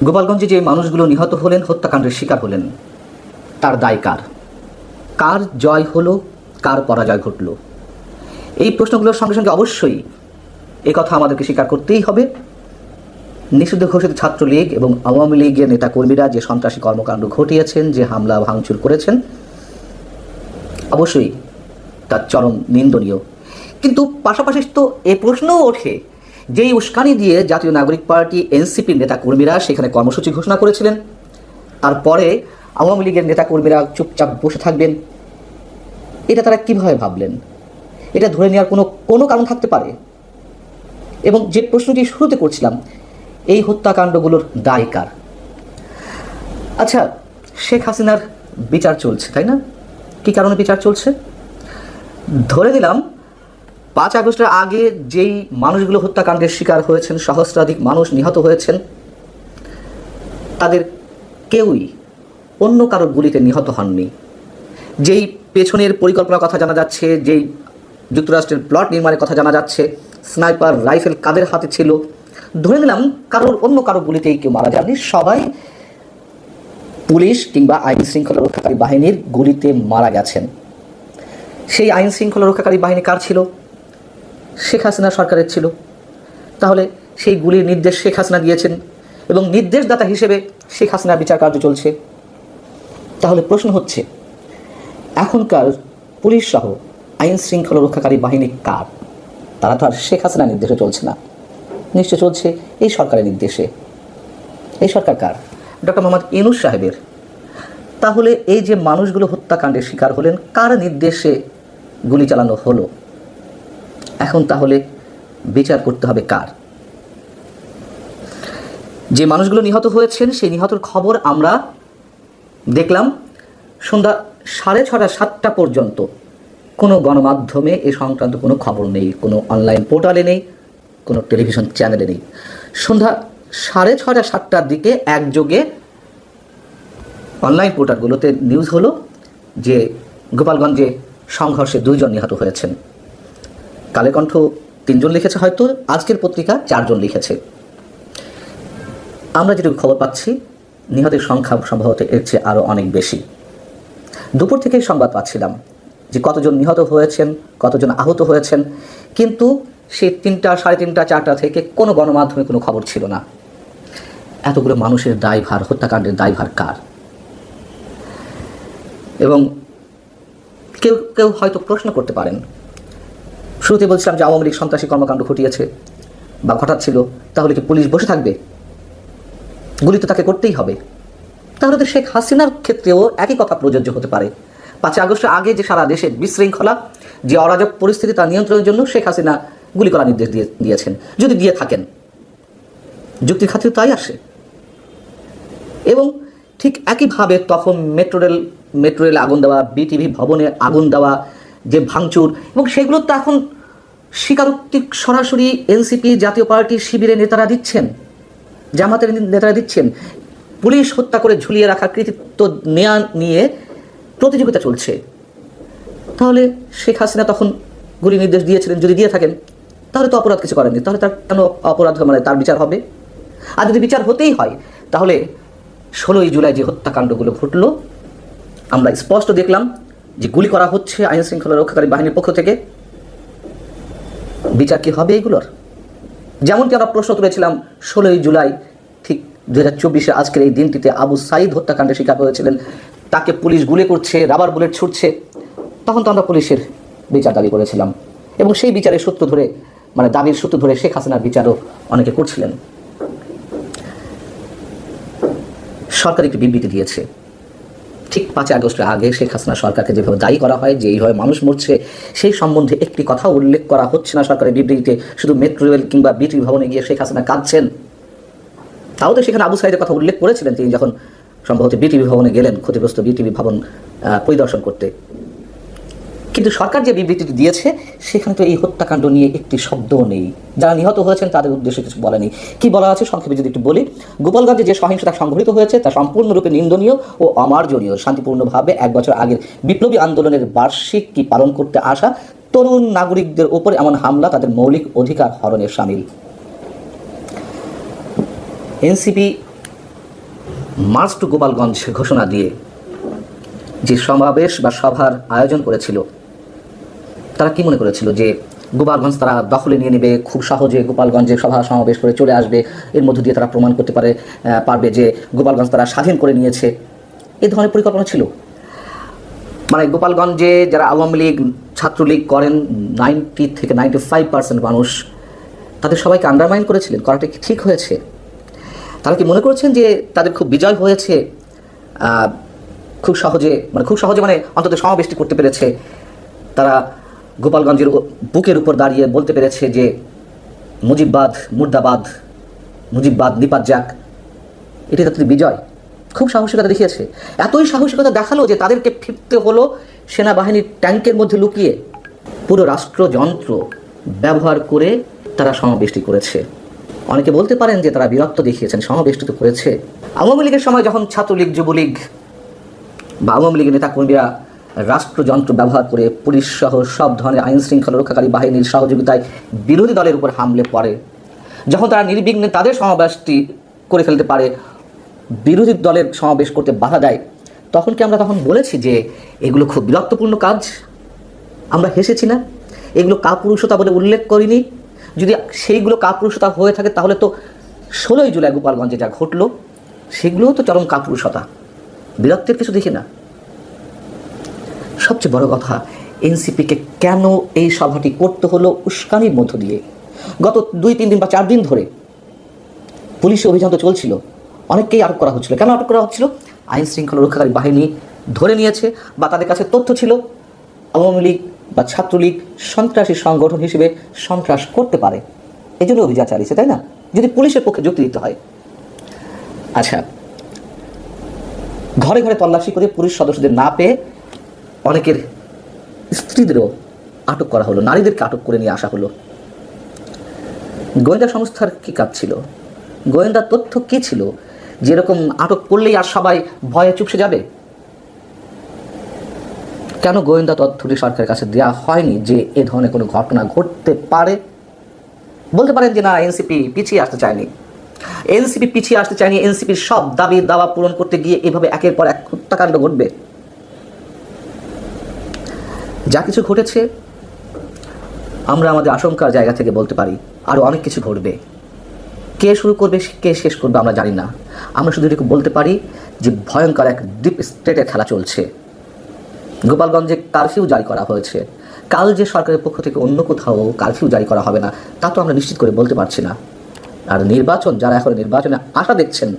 গোপালগঞ্জে যে মানুষগুলো নিহত হলেন, হত্যাকাণ্ডের শিকার হলেন, তার দায় কার? কার জয় হলো, কার পরাজয় ঘটল? এই প্রশ্নগুলোর সঙ্গে সঙ্গে অবশ্যই এই কথা আমাদেরকে স্বীকার করতেই হবে, নিষিদ্ধ ঘোষিত ছাত্রলীগ এবং আওয়ামী লীগের নেতাকর্মীরা যে সন্ত্রাসী কর্মকাণ্ড ঘটিয়েছেন, যে হামলা ভাঙচুর করেছেন, অবশ্যই তার চরম নিন্দনীয়। কিন্তু পাশাপাশি তো এ প্রশ্নও ওঠে, যেই উস্কানি দিয়ে জাতীয় নাগরিক পার্টি এনসিপির নেতাকর্মীরা সেখানে কর্মসূচি ঘোষণা করেছিলেন, তারপরে আওয়ামী লীগের নেতাকর্মীরা চুপচাপ বসে থাকবেন, এটা তারা কীভাবে ভাবলেন? এটা ধরে নেওয়ার কোনো কারণ থাকতে পারে? এবং যে প্রশ্নটি শুরুতে করছিলাম, এই হত্যাকাণ্ডগুলোর দায় কার? আচ্ছা, শেখ হাসিনার বিচার চলছে, তাই না? কী কারণে বিচার চলছে? ধরে দিলাম 5 আগস্টের আগে যেই মানুষগুলো হত্যাকাণ্ডের শিকার হয়েছেন, সহস্রাধিক মানুষ নিহত হয়েছেন, তাদের কেউই অন্য কারোর গুলিতে নিহত হননি। যেই পেছনের পরিকল্পনার কথা জানা যাচ্ছে, যেই যুক্তরাষ্ট্রের প্লট নির্মাণের কথা জানা যাচ্ছে, স্নাইপার রাইফেল কাদের হাতে ছিল, ধরে নিলাম অন্য কারোর গুলিতেই কেউ মারা যায়নি, সবাই পুলিশ কিংবা আইন শৃঙ্খলা রক্ষাকারী বাহিনীর গুলিতে মারা গেছেন। সেই আইন শৃঙ্খলা রক্ষাকারী বাহিনী কার ছিল? শেখ হাসিনা সরকারের ছিল। তাহলে সেই গুলির নির্দেশ শেখ হাসিনা দিয়েছেন এবং নির্দেশদাতা হিসেবে শেখ হাসিনার বিচার কার্য চলছে। তাহলে প্রশ্ন হচ্ছে, এখনকার পুলিশ সহ আইন শৃঙ্খলা রক্ষাকারী বাহিনী কার? তারা তো আর শেখ হাসিনার নির্দেশে চলছে না, নিশ্চয় চলছে এই সরকারের নির্দেশে। এই সরকার কার? ডক্টর মোহাম্মদ ইউনূস সাহেবের। তাহলে এই যে মানুষগুলো হত্যাকাণ্ডের শিকার হলেন, কার নির্দেশে গুলি চালানো হলো? এখন তাহলে বিচার করতে হবে কার? যে মানুষগুলো নিহত হয়েছেন, সেই নিহতর খবর আমরা দেখলাম সন্ধ্যা 6:30 7টা পর্যন্ত কোনো গণমাধ্যমে এ সংক্রান্ত কোনো খবর নেই, কোনো অনলাইন পোর্টালে নেই, কোনো টেলিভিশন চ্যানেলে নেই। সন্ধ্যা 6:30 7টার দিকে একযোগে অনলাইন পোর্টালগুলোতে নিউজ হলো যে গোপালগঞ্জে সংঘর্ষে 2 জন নিহত হয়েছেন। কালের কণ্ঠ 3 জন লিখেছে, হয়তো আজকের পত্রিকা 4 জন লিখেছে। আমরা যেটুকু খবর পাচ্ছি, নিহতের সংখ্যা সম্ভবত এর চেয়ে আরও অনেক বেশি। দুপুর থেকেই সংবাদ পাচ্ছিলাম যে কতজন নিহত হয়েছেন, কতজন আহত হয়েছেন, কিন্তু সেই 3টা, 3:30, 4টা থেকে কোনো গণমাধ্যমে কোনো খবর ছিল না। এতগুলো মানুষের দায়ভার, হত্যাকাণ্ডের দায়ভার কার? এবং কেউ কেউ হয়তো প্রশ্ন করতে পারেন, শুরুতে বলছিলাম যে আওয়ামী লীগ সন্ত্রাসী কর্মকাণ্ড ঘটিয়েছে বা ঘটাচ্ছিল, তাহলে কি পুলিশ বসে থাকবে? গুলি তো তাকে করতেই হবে। তাহলে তো শেখ হাসিনার ক্ষেত্রেও একই কথা প্রযোজ্য হতে পারে। 5 আগস্টের আগে যে সারা দেশে বিশৃঙ্খলা, যে অরাজক পরিস্থিতি, তার নিয়ন্ত্রণের জন্য শেখ হাসিনা গুলি করার নির্দেশ দিয়েছেন। যদি দিয়ে থাকেন, যুক্তির খাতিরে তাই আসে। এবং ঠিক একইভাবে তখন মেট্রো রেলে আগুন দেওয়া, বিটিভি ভবনে আগুন দেওয়া, যে ভাঙচুর, এবং সেগুলো তো এখন স্বীকারোক্তি সরাসরি এনসিপি, জাতীয় পার্টি, শিবিরের নেতারা দিচ্ছেন, জামাতের নেতারা দিচ্ছেন। পুলিশ হত্যা করে ঝুলিয়ে রাখার কৃতিত্ব নেওয়া নিয়ে প্রতিযোগিতা চলছে। তাহলে শেখ হাসিনা তখন গুলি নির্দেশ দিয়েছিলেন, যদি দিয়ে থাকেন, তাহলে তো অপরাধ কিছু করেননি, তাহলে তার কেন অপরাধ, মানে তার বিচার হবে? আর যদি বিচার হতেই হয়, তাহলে 16ই জুলাই যে হত্যাকাণ্ডগুলো ঘটলো, আমরা স্পষ্ট দেখলাম যে গুলি করা হচ্ছে আইন শৃঙ্খলা রক্ষাকারী বাহিনীর পক্ষ থেকে। বিচার কি হবে এগুলোর? যেমনটি আমরা প্রশ্ন তুলেছিলাম 16ই জুলাই, ঠিক 2024-এ আজকের এই দিনটিতে আবু সাঈদ হত্যাকাণ্ডের শিকার হয়েছিলেন, তাকে পুলিশ গুলি করছে, রাবার বুলেট ছুটছে, তখন তো আমরা পুলিশের বিচার দাবি করেছিলাম। এবং সেই বিচারের সূত্র ধরে, মানে দাবির সূত্র ধরে শেখ হাসিনার বিচারও অনেকে করছিলেন। সরকার একটি বিবৃতি দিয়েছে, ঠিক 5 আগস্টের আগে শেখ হাসিনা সরকারকে যেভাবে দায়ী করা হয় যে এইভাবে মানুষ মরছে, সেই সম্বন্ধে একটি কথা উল্লেখ করা হচ্ছে না সরকারের বিবৃতিতে। শুধু মেট্রো রেল কিংবা বিটিভি ভবনে গিয়ে শেখ হাসিনা কাঁদছেন, তাও তো সেখানে আবু সাঈদের কথা উল্লেখ করেছিলেন তিনি যখন সম্ভবত বিটিভি ভবনে গেলেন ক্ষতিগ্রস্ত বিটিভি ভবন পরিদর্শন করতে। কিন্তু সরকার যে বিবৃতিটি দিয়েছে, সেখানে তো এই হত্যাকাণ্ড নিয়ে একটি শব্দও নেই। যারা নিহত হয়েছেন তাদের উদ্দেশ্যে কিছু বলেনি। কি বলা আছে সংক্ষেপে যদি একটু বলি, গোপালগঞ্জে যে সহিংসতা সংঘটিত হয়েছে তা সম্পূর্ণরূপে নিন্দনীয় ও অমার্জনীয়। শান্তিপূর্ণভাবে 1 বছর আগের বিপ্লবী আন্দোলনের বার্ষিকী পালন করতে আসা তরুণ নাগরিকদের উপর এমন হামলা তাদের মৌলিক অধিকার হরণের শামিল। এনসিপি মার্চ টু গোপালগঞ্জ ঘোষণা দিয়ে যে সমাবেশ বা সভার আয়োজন করেছিল, তারা কি মনে করেছিল যে গোপালগঞ্জ তারা দখলে নিয়ে নেবে, খুব সহজে গোপালগঞ্জে সভা সমাবেশ করে চলে আসবে, এর মধ্য দিয়ে তারা প্রমাণ করতে পারবে যে গোপালগঞ্জ তারা স্বাধীন করে নিয়েছে? এই ধরনের পরিকল্পনা ছিল। মানে গোপালগঞ্জে যারা আওয়ামী লীগ ছাত্রলীগ করেন 90 থেকে 95% মানুষ, তাদের সবাইকে আন্ডারমাইন করেছিলেন। করাটা কি ঠিক হয়েছে? তারা কি মনে করছেন যে তাদের খুব বিজয় হয়েছে, খুব সহজে মানে অন্তত সমাবেশটি করতে পেরেছে, তারা গোপালগঞ্জের বুকের উপর দাঁড়িয়ে বলতে পেরেছে যে মুজিববাদ মুর্দাবাদ, মুজিববাদ নিপাত যাক, এটি তাদের বিজয়? খুব সাহসিকতা দেখিয়েছে। এতই সাহসিকতা দেখালো যে তাদেরকে ফিরতে হলো সেনাবাহিনীর ট্যাঙ্কের মধ্যে লুকিয়ে। পুরো রাষ্ট্রযন্ত্র ব্যবহার করে তারা সমাবেশটি করেছে। অনেকে বলতে পারেন যে তারা বিরক্ত দেখিয়েছেন, সমাবেশটি তো করেছে। আওয়ামী লীগের সময় যখন ছাত্রলীগ, যুবলীগ বা আওয়ামী লীগের নেতাকর্মীরা রাষ্ট্রযন্ত্র ব্যবহার করে পুলিশ সহ সব ধরনের আইন শৃঙ্খলা রক্ষাকারী বাহিনীর সহযোগিতায় বিরোধী দলের উপর হামলে পড়ে, যখন তারা নির্বিঘ্নে তাদের সমাবেশটি করে ফেলতে পারে, বিরোধী দলের সমাবেশ করতে বাধা দেয়, তখন কি আমরা বলেছি যে এগুলো খুব বিরক্তপূর্ণ কাজ? আমরা হেসেছি না? এগুলো কাপুরুষতা বলে উল্লেখ করিনি? যদি সেইগুলো কাপুরুষতা হয়ে থাকে তাহলে তো 16ই জুলাই গোপালগঞ্জে যা ঘটলো সেগুলোও তো চরম কাপুরুষতা, বিরক্তের কিছু দেখি না। সবচেয়ে বড় কথা, এনসিপিকে কেন এই সভাটি করতে হলো উস্কানির মধ্য দিয়ে? গত 2-3 দিন বা 4 দিন ধরে পুলিশি অভিযান তো চলছিল, অনেককেই আটক করা হচ্ছিল। কেন আটক করা হচ্ছিল? আইন শৃঙ্খলা রক্ষাকারী বাহিনী ধরে নিয়েছে বা তাদের কাছে তথ্য ছিল আওয়ামী লীগ বা ছাত্রলীগ সন্ত্রাসী সংগঠন হিসেবে সন্ত্রাস করতে পারে, এই জন্য অভিযান চালিয়েছে, তাই না? যদি পুলিশের পক্ষে যুক্তি দিতে হয়। আচ্ছা, ঘরে ঘরে তল্লাশি করে পুলিশ সদস্যদের না পেয়ে অনেকের স্ত্রীদেরও আটক করা হলো, নারীদেরকে আটক করে নিয়ে আসা হলো। গোয়েন্দা সংস্থার কি কাজ ছিল? গোয়েন্দা তথ্য কি ছিল যেরকম আটক করলেই আর সবাই ভয়ে চুপসে যাবে? কেন গোয়েন্দা তথ্যটি সরকারের কাছে দেওয়া হয়নি যে এ ধরনের কোনো ঘটনা ঘটতে পারে? বলতে পারেন যে না, এনসিপি পিছিয়ে আসতে চায়নি, এনসিপির সব দাবি দাওয়া পূরণ করতে গিয়ে এভাবে একের পর এক হত্যাকাণ্ড ঘটবে। যা কিছু ঘটেছে আমরা আমাদের আশঙ্কার জায়গা থেকে বলতে পারি আরও অনেক কিছু ঘটবে। কে শুরু করবে, কে শেষ করবে আমরা জানি না। আমরা শুধু এটুকু বলতে পারি যে ভয়ঙ্কর এক ডিপ স্টেটের খেলা চলছে। গোপালগঞ্জে কারফিউ জারি করা হয়েছে। কাল যে সরকারের পক্ষ থেকে অন্য কোথাও কারফিউ জারি করা হবে না তা তো আমরা নিশ্চিত করে বলতে পারছি না। আর নির্বাচন, যারা এখন নির্বাচনে আশা দেখছেন